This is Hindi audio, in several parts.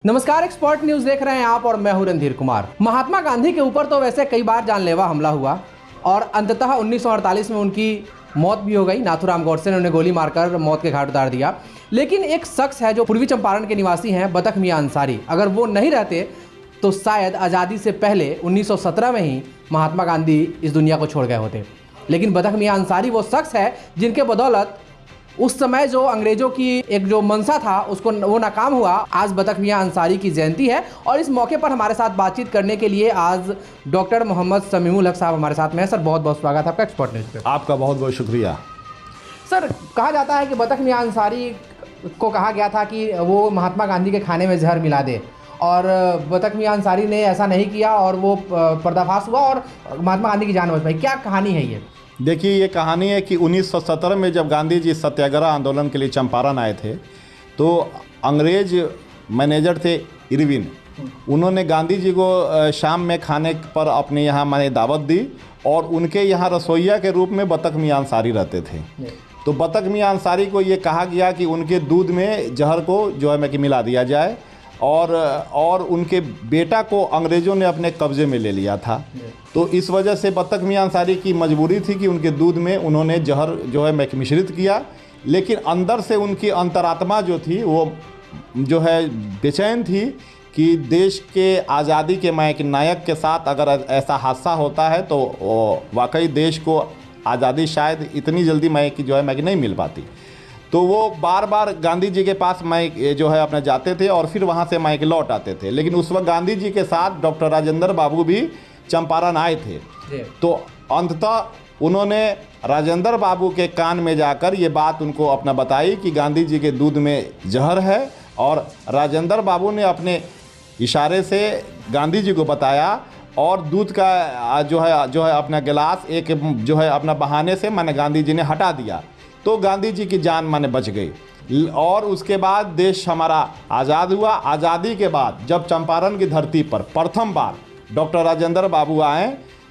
नमस्कार, एक्सपर्ट न्यूज देख रहे हैं आप और मैं हूं रणधीर कुमार। महात्मा गांधी के ऊपर तो वैसे कई बार जानलेवा हमला हुआ और अंततः 1948 में उनकी मौत भी हो गई। नाथूराम गोडसे ने उन्हें गोली मारकर मौत के घाट उतार दिया। लेकिन एक शख्स है जो पूर्वी चंपारण के निवासी हैं, बतख मियां अंसारी। अगर वो नहीं रहते तो शायद आज़ादी से पहले 1917 में ही महात्मा गांधी इस दुनिया को छोड़ गए होते। लेकिन बतख मियां अंसारी वो शख्स है जिनके बदौलत उस समय जो अंग्रेजों की एक जो मंशा था उसको वो नाकाम हुआ। आज बतख मियां अंसारी की जयंती है और इस मौके पर हमारे साथ बातचीत करने के लिए आज डॉक्टर मोहम्मद शमीमुल हक साहब हमारे साथ में हैं। सर, बहुत बहुत स्वागत है आपका एक्सपर्ट न्यूज़ पे। आपका बहुत बहुत शुक्रिया। सर, कहा जाता है कि बतख मियां अंसारी को कहा गया था कि वो महात्मा गांधी के खाने में जहर मिला दे और बतख मियां अंसारी ने ऐसा नहीं किया और वो पर्दाफाश हुआ और महात्मा गांधी की जान बच पाई। क्या कहानी है ये? देखिए, ये कहानी है कि 1917 में जब गांधी जी सत्याग्रह आंदोलन के लिए चंपारण आए थे तो अंग्रेज मैनेजर थे इरविन। उन्होंने गांधी जी को शाम में खाने पर अपने यहाँ मैंने दावत दी और उनके यहाँ रसोइया के रूप में बतख मियां अंसारी रहते थे। तो बतख मियां अंसारी को ये कहा गया कि उनके दूध में जहर को जो है कि मिला दिया जाए और उनके बेटा को अंग्रेज़ों ने अपने कब्ज़े में ले लिया था। तो इस वजह से बतख मियां अंसारी की मजबूरी थी कि उनके दूध में उन्होंने जहर जो है मिश्रित किया। लेकिन अंदर से उनकी अंतरात्मा जो थी वो जो है बेचैन थी कि देश के आज़ादी के एक नायक के साथ अगर ऐसा हादसा होता है तो वाकई देश को आज़ादी शायद इतनी जल्दी जो है नहीं मिल पाती। तो वो बार बार गांधी जी के पास जो है अपना जाते थे और फिर वहाँ से लौट आते थे। लेकिन उस वक्त गांधी जी के साथ डॉक्टर राजेंद्र बाबू भी चंपारण आए थे। तो अंततः उन्होंने राजेंद्र बाबू के कान में जाकर ये बात उनको अपना बताई कि गांधी जी के दूध में जहर है और राजेंद्र बाबू ने अपने इशारे से गांधी जी को बताया और दूध का जो है अपना गिलास एक जो है अपना बहाने से गांधी जी ने हटा दिया। तो गांधी जी की जान बच गई और उसके बाद देश हमारा आज़ाद हुआ। आज़ादी के बाद जब चंपारण की धरती पर प्रथम बार डॉक्टर राजेंद्र बाबू आए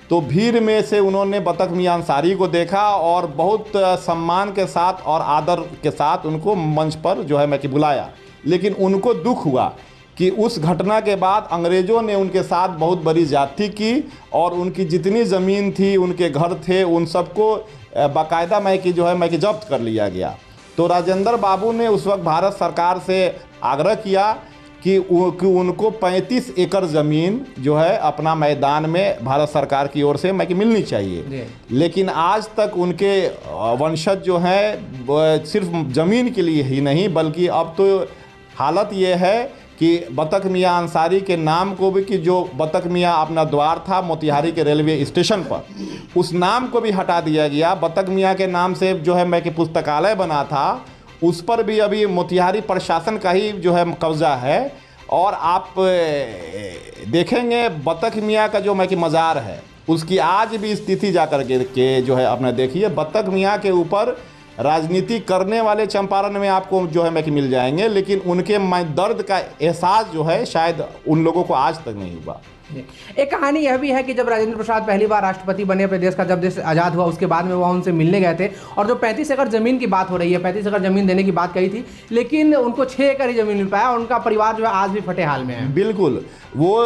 तो भीड़ में से उन्होंने बतख मियां अंसारी को देखा और बहुत सम्मान के साथ और आदर के साथ उनको मंच पर जो है कि बुलाया। लेकिन उनको दुख हुआ कि उस घटना के बाद अंग्रेज़ों ने उनके साथ बहुत बड़ी ज्यादती की और उनकी जितनी ज़मीन थी, उनके घर थे, उन सबको बाकायदा जो है कि जब्त कर लिया गया। तो राजेंद्र बाबू ने उस वक्त भारत सरकार से आग्रह किया कि उनको 35 एकड़ ज़मीन जो है अपना मैदान में भारत सरकार की ओर से मिलनी चाहिए। लेकिन आज तक उनके वंशज जो हैं सिर्फ ज़मीन के लिए ही नहीं बल्कि अब तो हालत ये है कि बतख मियां अंसारी के नाम को भी कि जो बतख मियां अपना द्वार था मोतिहारी के रेलवे स्टेशन पर, उस नाम को भी हटा दिया गया। बतख मियां के नाम से जो है कि पुस्तकालय बना था उस पर भी अभी मोतिहारी प्रशासन का ही जो है कब्ज़ा है। और आप देखेंगे बतख मियां का जो कि मज़ार है उसकी आज भी स्थिति जाकर के जो है अपना देखिए। बतख मियां के ऊपर राजनीति करने वाले चंपारण में आपको जो है कि मिल जाएंगे, लेकिन उनके दर्द का एहसास जो है शायद उन लोगों को आज तक नहीं हुआ। एक कहानी यह भी है कि जब राजेंद्र प्रसाद पहली बार राष्ट्रपति बने अपने देश का, जब देश आज़ाद हुआ उसके बाद में वह उनसे मिलने गए थे और जो 35 एकड़ ज़मीन की बात हो रही है, 35 एकड़ ज़मीन देने की बात कही थी, लेकिन उनको 6 एकड़ ही ज़मीन मिल पाया और उनका परिवार जो है आज भी फटे हाल में है। बिल्कुल, वो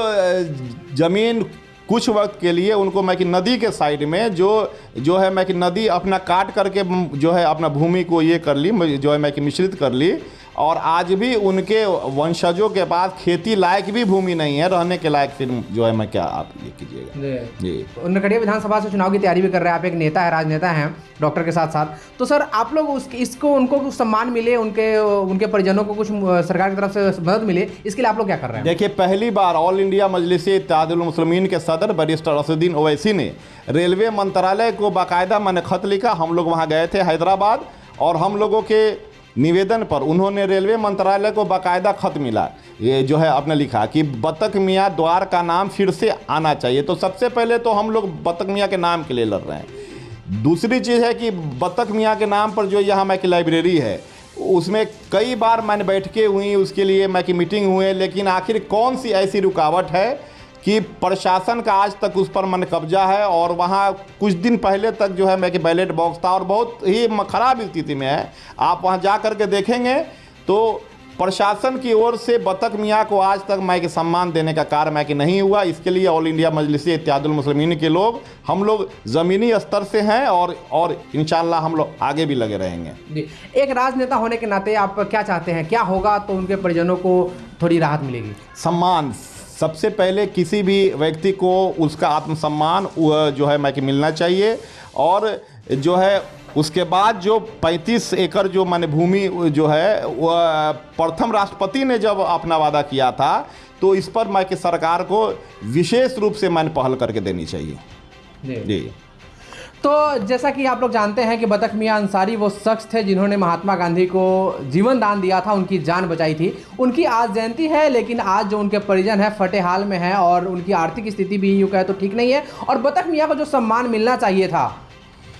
ज़मीन कुछ वक्त के लिए उनको कि नदी के साइड में जो है कि नदी अपना काट करके जो है अपना भूमि को ये कर ली, जो है कि मिश्रित कर ली। और आज भी उनके वंशजों के पास खेती लायक भी भूमि नहीं है, रहने के लायक। फिर जो है क्या आप ये कीजिएगा जी। नरकटिया विधानसभा से चुनाव की तैयारी भी कर रहे हैं आप, एक नेता है, राजनेता हैं डॉक्टर के साथ साथ। तो सर, आप लोग उनको कुछ सम्मान मिले, उनके परिजनों को कुछ सरकार की तरफ से मदद मिले, इसके लिए आप लोग क्या कर रहे हैं? देखिए, पहली बार ऑल इंडिया मजलिस इत्तेहादुल मुस्लिमीन के सदर बैरिस्टर असदुद्दीन ओवैसी ने रेलवे मंत्रालय को बाकायदा खत लिखा। हम लोग वहाँ गए थे हैदराबाद और हम लोगों के निवेदन पर उन्होंने रेलवे मंत्रालय को बाकायदा खत मिला, ये जो है आपने लिखा कि बतख मियां द्वार का नाम फिर से आना चाहिए। तो सबसे पहले तो हम लोग बतख मियां के नाम के लिए लड़ रहे हैं। दूसरी चीज़ है कि बतख मियां के नाम पर जो यहाँ की लाइब्रेरी है उसमें कई बार बैठकें हुई, उसके लिए की मीटिंग हुए, लेकिन आखिर कौन सी ऐसी रुकावट है कि प्रशासन का आज तक उस पर कब्जा है। और वहाँ कुछ दिन पहले तक जो है कि बैलेट बॉक्स था और बहुत ही ख़राब स्थिति में है। आप वहाँ जा कर के देखेंगे तो प्रशासन की ओर से बतख मियाँ को आज तक मैं के सम्मान देने का कार्य मैं कि नहीं हुआ। इसके लिए ऑल इंडिया मजलिस इत्तेहादुल मुस्लिमीन के लोग, हम लोग ज़मीनी स्तर से हैं और इंशाअल्लाह हम लोग आगे भी लगे रहेंगे। जी, एक राजनेता होने के नाते आप क्या चाहते हैं, क्या होगा तो उनके परिजनों को थोड़ी राहत मिलेगी? सम्मान, सबसे पहले किसी भी व्यक्ति को उसका आत्मसम्मान जो है मैं कि मिलना चाहिए, और जो है उसके बाद जो 35 एकड़ जो माने भूमि जो है वह प्रथम राष्ट्रपति ने जब अपना वादा किया था, तो इस पर मैं कि सरकार को विशेष रूप से मैंने पहल करके देनी चाहिए। जी। तो जैसा कि आप लोग जानते हैं कि बतख मियाँ अंसारी वो शख्स थे जिन्होंने महात्मा गांधी को जीवन दान दिया था, उनकी जान बचाई थी। उनकी आज जयंती है, लेकिन आज जो उनके परिजन हैं फटे हाल में हैं और उनकी आर्थिक स्थिति भी यूँ कहे तो ठीक नहीं है, और बतख मियाँ को जो सम्मान मिलना चाहिए था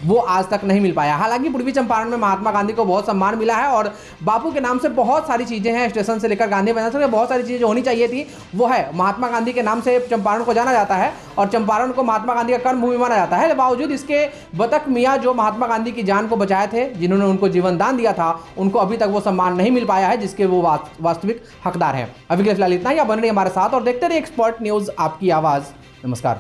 वो आज तक नहीं मिल पाया। हालांकि पूर्वी चंपारण में महात्मा गांधी को बहुत सम्मान मिला है और बापू के नाम से बहुत सारी चीज़ें हैं, स्टेशन से लेकर गांधी मैदान तक बहुत सारी चीज़ें जो होनी चाहिए थी वो है। महात्मा गांधी के नाम से चंपारण को जाना जाता है और चंपारण को महात्मा गांधी का कर्मभूमि माना जाता है। बावजूद इसके बतख मियाँ जो महात्मा गांधी की जान को बचाए थे, जिन्होंने उनको जीवन दान दिया था, उनको अभी तक वो सम्मान नहीं मिल पाया है जिसके वो वास्तविक हकदार हैं। अभी के फिलहाल इतना ही। आप बन रही हमारे साथ और देखते रहिए एक्सपर्ट न्यूज़, आपकी आवाज़। नमस्कार।